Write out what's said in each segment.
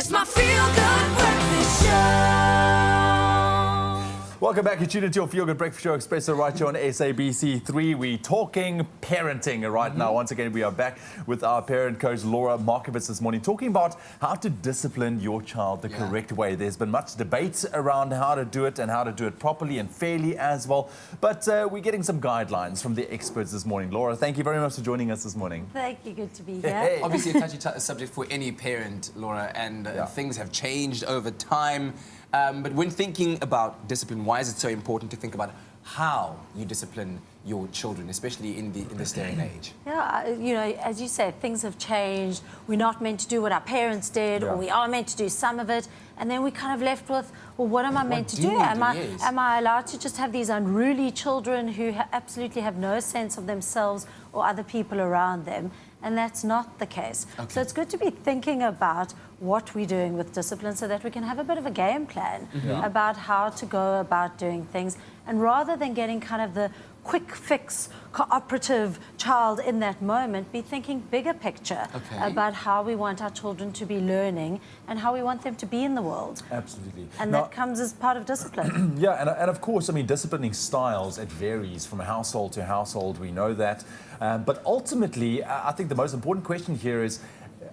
It's my feel-good breakfast show. Welcome back. You're tuned into your Feel Good Breakfast Show, Expresso, right here on SABC3. We're talking parenting right now. Once again, we are back with our parent coach, Laura Markovitz, this morning, talking about how to discipline your child the correct way. There's been much debate around how to do it and how to do it properly and fairly as well. But we're getting some guidelines from the experts this morning. Laura, thank you very much for joining us this morning. Thank you. Good to be here. Hey. Obviously a touchy subject for any parent, Laura, and things have changed over time. But when thinking about discipline, why is it so important to think about how you discipline your children, especially in this day and age? Yeah, you know, as you say, things have changed. We're not meant to do what our parents did, or we are meant to do some of it. And then we're kind of left with, well, what am I meant to do? Am I allowed to just have these unruly children who absolutely have no sense of themselves or other people around them? And that's not the case. Okay. So it's good to be thinking about what we're doing with discipline so that we can have a bit of a game plan about how to go about doing things. And rather than getting kind of the quick fix, cooperative child in that moment, be thinking bigger picture about how we want our children to be learning and how we want them to be in the world. Absolutely. And that comes as part of discipline. And of course, I mean, disciplining styles, it varies from household to household. We know that. But ultimately, I think the most important question here is,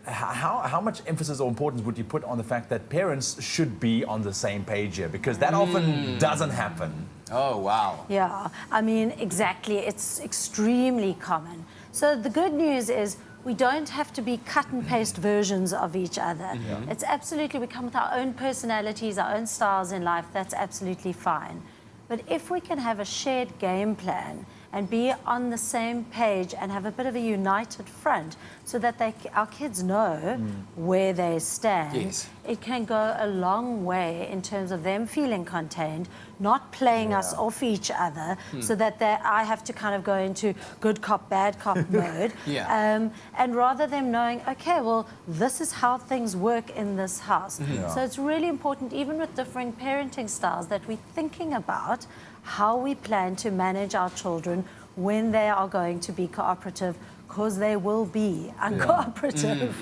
how much emphasis or importance would you put on the fact that parents should be on the same page here? Because that often doesn't happen. Oh, wow. Yeah, I mean, exactly. It's extremely common. So the good news is we don't have to be cut and paste versions of each other. It's absolutely, we come with our own personalities, our own styles in life. That's absolutely fine. But if we can have a shared game plan and be on the same page and have a bit of a united front so that our kids know where they stand, it can go a long way in terms of them feeling contained, not playing us off each other so that I have to kind of go into good cop, bad cop mode. And rather them knowing, okay, well, this is how things work in this house. So it's really important, even with differing parenting styles, that we're thinking about how we plan to manage our children when they are going to be cooperative, because they will be uncooperative.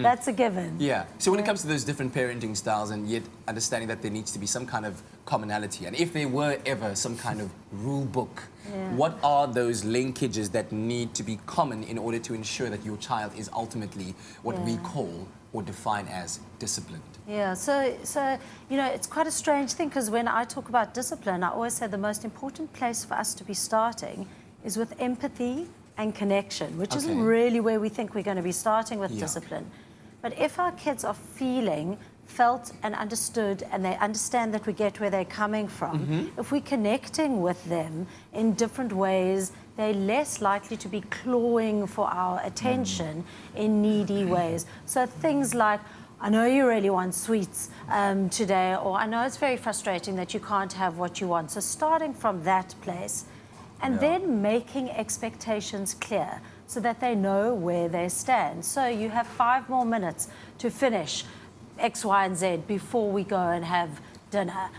That's a given. So when it comes to those different parenting styles and yet understanding that there needs to be some kind of commonality, and if there were ever some kind of rule book, what are those linkages that need to be common in order to ensure that your child is ultimately what we call or define as disciplined? So you know, it's quite a strange thing, because when I talk about discipline, I always say the most important place for us to be starting is with empathy and connection, which isn't really where we think we're going to be starting with discipline. But if our kids are feeling felt and understood, and they understand that we get where they're coming from, if we're connecting with them in different ways, they're less likely to be clawing for our attention in needy ways. So things like, I know you really want sweets today, or I know it's very frustrating that you can't have what you want. So starting from that place, and then making expectations clear so that they know where they stand. So you have 5 more minutes to finish X, Y, and Z before we go and have dinner,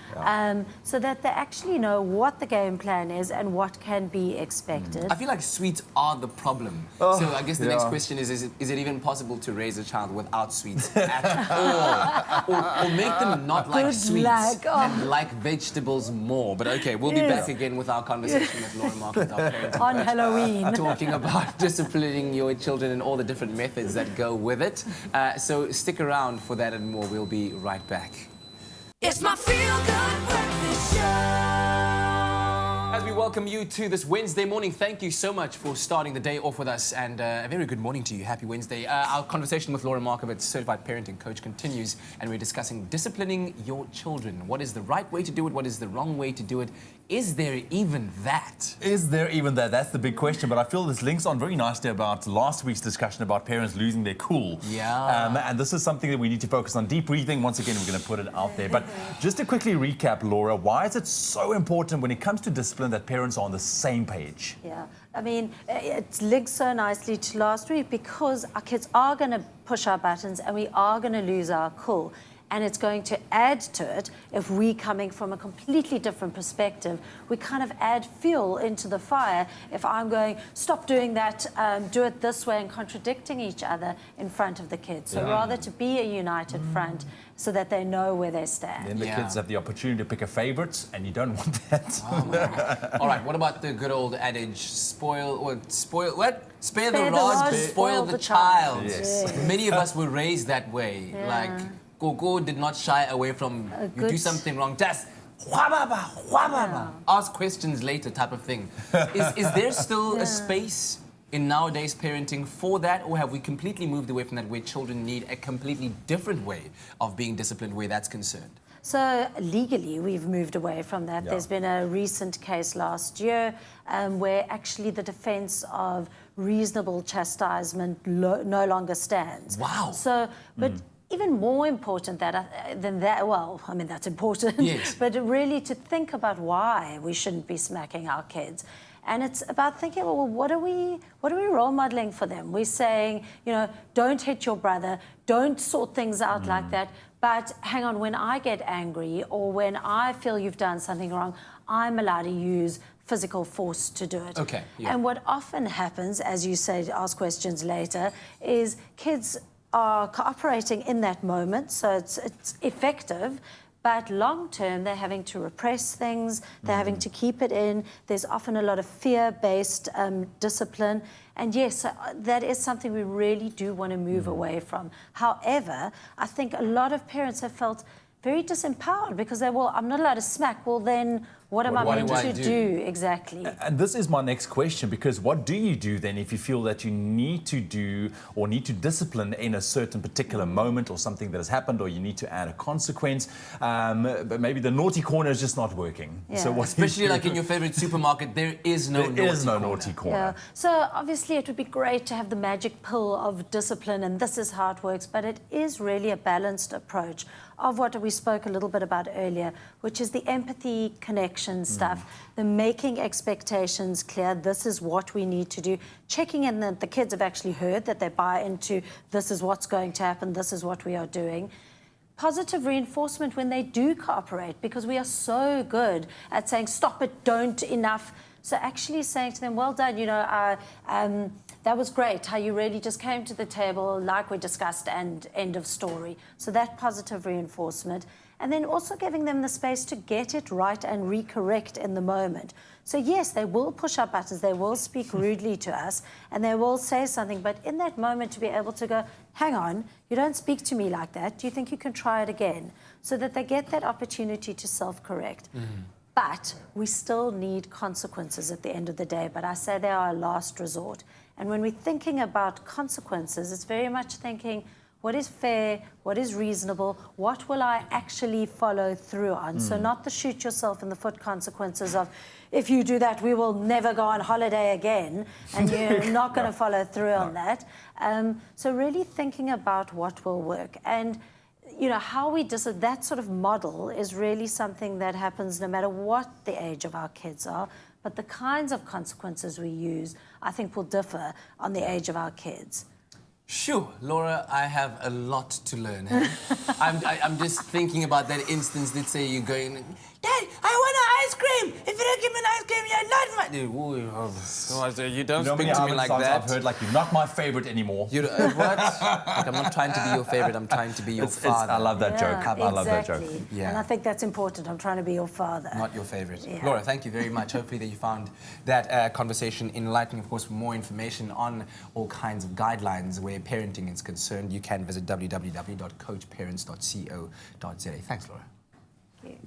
so that they actually know what the game plan is and what can be expected. I feel like sweets are the problem. So I guess the next question is it even possible to raise a child without sweets at all? Or make them not like sweets and like vegetables more? But okay, we'll be back again with our conversation with Laura Markovitz, our parent on Halloween. Talking about disciplining your children and all the different methods that go with it. So stick around for that and more. We'll be right back. It's my feel-good breakfast show. As we welcome you to this Wednesday morning, thank you so much for starting the day off with us, and a very good morning to you. Happy Wednesday. Our conversation with Laura Markovitz, certified parenting coach, continues, and we're discussing disciplining your children. What is the right way to do it? What is the wrong way to do it? Is there even that? Is there even that? That's the big question. But I feel this links on very nicely about last week's discussion about parents losing their cool. And this is something that we need to focus on. Deep breathing. Once again, we're going to put it out there. But just to quickly recap, Laura, why is it so important when it comes to discipline that parents are on the same page? I mean, it links so nicely to last week, because our kids are going to push our buttons and we are going to lose our cool. and it's going to add to it if we coming from a completely different perspective. We kind of add fuel into the fire if I'm going, stop doing that, do it this way, and contradicting each other in front of the kids. So rather to be a united front so that they know where they stand. Then the kids have the opportunity to pick a favorite, and you don't want that. Oh my God. All right, what about the good old adage, spare the rod, spoil the child. Yes. Many of us were raised that way. Yeah. Like, Gogo did not shy away from, you do something wrong, just ask questions later type of thing. Is there still a space in nowadays parenting for that, or have we completely moved away from that, where children need a completely different way of being disciplined where that's concerned? So legally, we've moved away from that. Yeah. There's been a recent case last year where actually the defense of reasonable chastisement no longer stands. Wow. So, but even more important than that, well, I mean, that's important, yes. but really to think about why we shouldn't be smacking our kids. And it's about thinking, well, what are we role modeling for them? We're saying, you know, don't hit your brother, don't sort things out like that. But hang on, when I get angry or when I feel you've done something wrong, I'm allowed to use physical force to do it. Okay. Yeah. And what often happens, as you say, ask questions later, is kids are cooperating in that moment, so it's effective. But long term, they're having to repress things, they're having to keep it in. There's often a lot of fear-based discipline. And yes, that is something we really do want to move away from. However, I think a lot of parents have felt very disempowered because they're, well, I'm not allowed to smack. Well, then what am I meant to do? Exactly. And this is my next question, because what do you do then if you feel that you need to do or need to discipline in a certain particular moment or something that has happened, or you need to add a consequence, but maybe the naughty corner is just not working? Yeah. So what Especially like in your favorite supermarket, there is no naughty corner. Yeah. So obviously it would be great to have the magic pill of discipline and this is how it works, but it is really a balanced approach of what we spoke a little bit about earlier, which is the empathy, connection stuff, the making expectations clear, this is what we need to do, checking in that the kids have actually heard, that they buy into this is what's going to happen, this is what we are doing. Positive reinforcement when they do cooperate, because we are so good at saying, stop it, don't, enough. So actually saying to them, well done, you know, that was great, how you really just came to the table like we discussed, and end of story. So that positive reinforcement. And then also giving them the space to get it right and recorrect in the moment. So yes, they will push our buttons, they will speak rudely to us, and they will say something, but in that moment to be able to go, hang on, you don't speak to me like that, do you think you can try it again? So that they get that opportunity to self-correct. But we still need consequences at the end of the day, but I say they are a last resort. And when we're thinking about consequences, it's very much thinking, what is fair, what is reasonable, what will I actually follow through on? So not the shoot yourself in the foot consequences of, if you do that, we will never go on holiday again, and you're not going to follow through on that. So really thinking about what will work. And you know, how we that sort of model is really something that happens no matter what the age of our kids are, but the kinds of consequences we use, I think, will differ on the age of our kids. Sure, Laura, I have a lot to learn. I'm just thinking about that instance. Let's say you're going, Dad, I want an ice cream. If you don't give me an ice cream, you're not my... You don't speak to me like that. I've heard, like, you're not my favorite anymore. What? Like, I'm not trying to be your favorite. I'm trying to be your father. I love that joke. I love that joke. Yeah. And I think that's important. I'm trying to be your father. Not your favorite. Yeah. Laura, thank you very much. Hopefully that you found that conversation enlightening. Of course, for more information on all kinds of guidelines where parenting is concerned, you can visit www.coachparents.co.za. Thanks, Laura. Thank you.